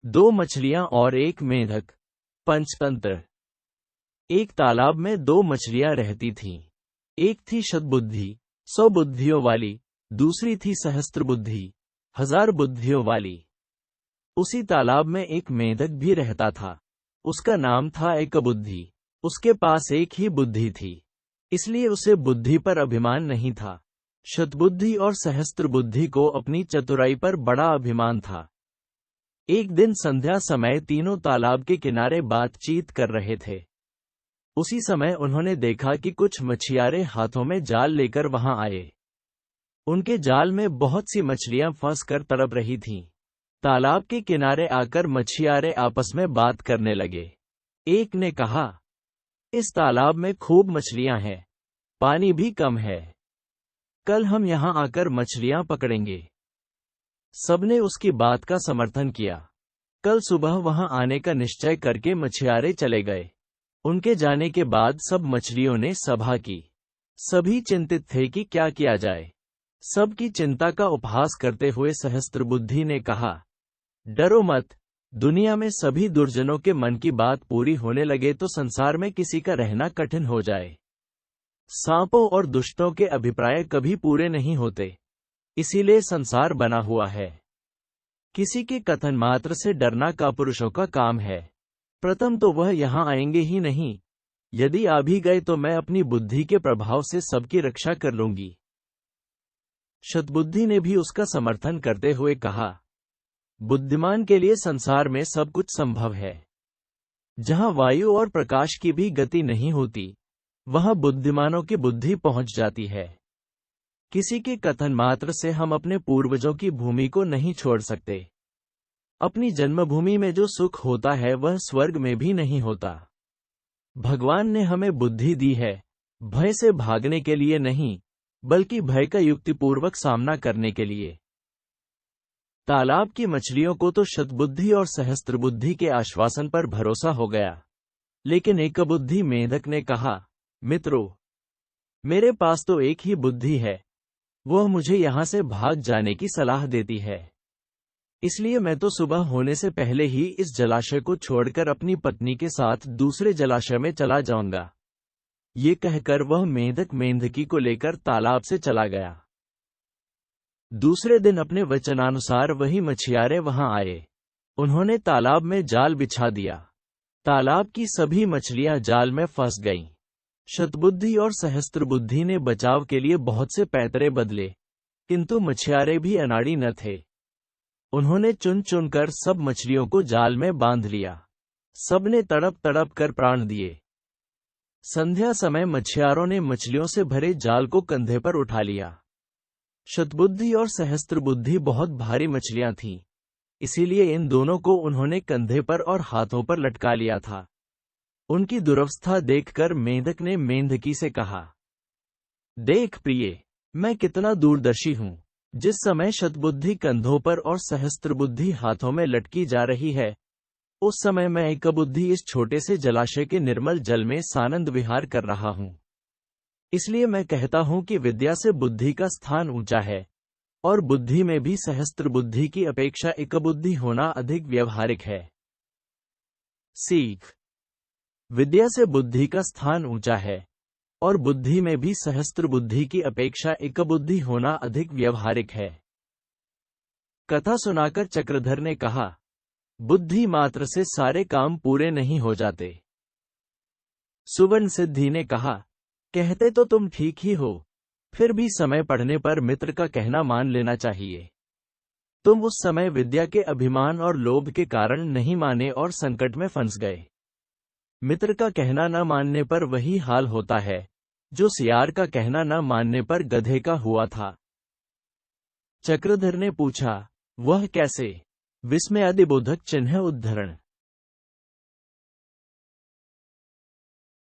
दो मछलियां और एक मेंढक। पंचतंत्र। एक तालाब में दो मछलियां रहती थीं। एक थी शतबुद्धि, 100 बुद्धियों वाली, दूसरी थी सहस्त्रबुद्धि, 1000 बुद्धियों वाली। उसी तालाब में एक मेंढक भी रहता था। उसका नाम था एकबुद्धि। उसके पास एक ही बुद्धि थी, इसलिए उसे बुद्धि पर अभिमान नहीं था। शतबुद्धि और सहस्त्रबुद्धि को अपनी चतुराई पर बड़ा अभिमान था। एक दिन संध्या समय तीनों तालाब के किनारे बातचीत कर रहे थे। उसी समय उन्होंने देखा कि कुछ मछियारे हाथों में जाल लेकर वहां आए। उनके जाल में बहुत सी मछलियां फंसकर तड़प रही थीं। तालाब के किनारे आकर मछियारे आपस में बात करने लगे। एक ने कहा, इस तालाब में खूब मछलियां हैं, पानी भी कम है। कल हम यहां आकर मछलियां पकड़ेंगे। सबने उसकी बात का समर्थन किया। कल सुबह वहां आने का निश्चय करके मछियारे चले गए। उनके जाने के बाद सब मछलियों ने सभा की। सभी चिंतित थे कि क्या किया जाए। सबकी चिंता का उपहास करते हुए सहस्त्रबुद्धि ने कहा, डरो मत। दुनिया में सभी दुर्जनों के मन की बात पूरी होने लगे तो संसार में किसी का रहना कठिन हो जाए। सांपों और दुष्टों के अभिप्राय कभी पूरे नहीं होते, इसीलिए संसार बना हुआ है। किसी के कथन मात्र से डरना कापुरुषों का काम है। प्रथम तो वह यहां आएंगे ही नहीं। यदि आ भी गए तो मैं अपनी बुद्धि के प्रभाव से सबकी रक्षा कर लूंगी। शतबुद्धि ने भी उसका समर्थन करते हुए कहा, बुद्धिमान के लिए संसार में सब कुछ संभव है। जहां वायु और प्रकाश की भी गति नहीं होती, वहां बुद्धिमानों की बुद्धि पहुंच जाती है। किसी के कथन मात्र से हम अपने पूर्वजों की भूमि को नहीं छोड़ सकते। अपनी जन्मभूमि में जो सुख होता है वह स्वर्ग में भी नहीं होता। भगवान ने हमें बुद्धि दी है, भय से भागने के लिए नहीं, बल्कि भय का युक्तिपूर्वक सामना करने के लिए। तालाब की मछलियों को तो शतबुद्धि और सहस्त्रबुद्धि के आश्वासन पर भरोसा हो गया, लेकिन एकबुद्धि मेंढक ने कहा, मित्रों, मेरे पास तो एक ही बुद्धि है, वह मुझे यहां से भाग जाने की सलाह देती है। इसलिए मैं तो सुबह होने से पहले ही इस जलाशय को छोड़कर अपनी पत्नी के साथ दूसरे जलाशय में चला जाऊंगा। ये कहकर वह मेंढक मेंढकी को लेकर तालाब से चला गया। दूसरे दिन अपने वचनानुसार वही मछियारे वहां आए। उन्होंने तालाब में जाल बिछा दिया। तालाब की सभी मछलियां जाल में फंस गईं। शतबुद्धि और सहस्त्रबुद्धि ने बचाव के लिए बहुत से पैतरे बदले, किंतु मछियारे भी अनाड़ी न थे। उन्होंने चुन चुनकर सब मछलियों को जाल में बांध लिया। सबने तड़प तड़प कर प्राण दिए। संध्या समय मछियारों ने मछलियों से भरे जाल को कंधे पर उठा लिया। शतबुद्धि और सहस्त्रबुद्धि बहुत भारी मछलियां थीं, इसीलिए इन दोनों को उन्होंने कंधे पर और हाथों पर लटका लिया था। उनकी दुरवस्था देखकर मेंढक ने मेंढकी से कहा, देख प्रिय, मैं कितना दूरदर्शी हूं। जिस समय शतबुद्धि कंधों पर और सहस्त्रबुद्धि हाथों में लटकी जा रही है, उस समय मैं एकबुद्धि इस छोटे से जलाशय के निर्मल जल में सानंद विहार कर रहा हूं। इसलिए मैं कहता हूं कि विद्या से बुद्धि का स्थान ऊंचा है, और बुद्धि में भी सहस्त्रबुद्धि की अपेक्षा एकबुद्धि होना अधिक व्यवहारिक है। सीख। विद्या से बुद्धि का स्थान ऊंचा है, और बुद्धि में भी सहस्त्रबुद्धि की अपेक्षा एकबुद्धि होना अधिक व्यवहारिक है। कथा सुनाकर चक्रधर ने कहा, बुद्धि मात्र से सारे काम पूरे नहीं हो जाते। सुवर्ण सिद्धि ने कहा, कहते तो तुम ठीक ही हो, फिर भी समय पड़ने पर मित्र का कहना मान लेना चाहिए। तुम उस समय विद्या के अभिमान और लोभ के कारण नहीं माने और संकट में फंस गए। मित्र का कहना न मानने पर वही हाल होता है जो सियार का कहना न मानने पर गधे का हुआ था। चक्रधर ने पूछा, वह कैसे? विस्मयादिबोधक चिन्ह उद्धरण।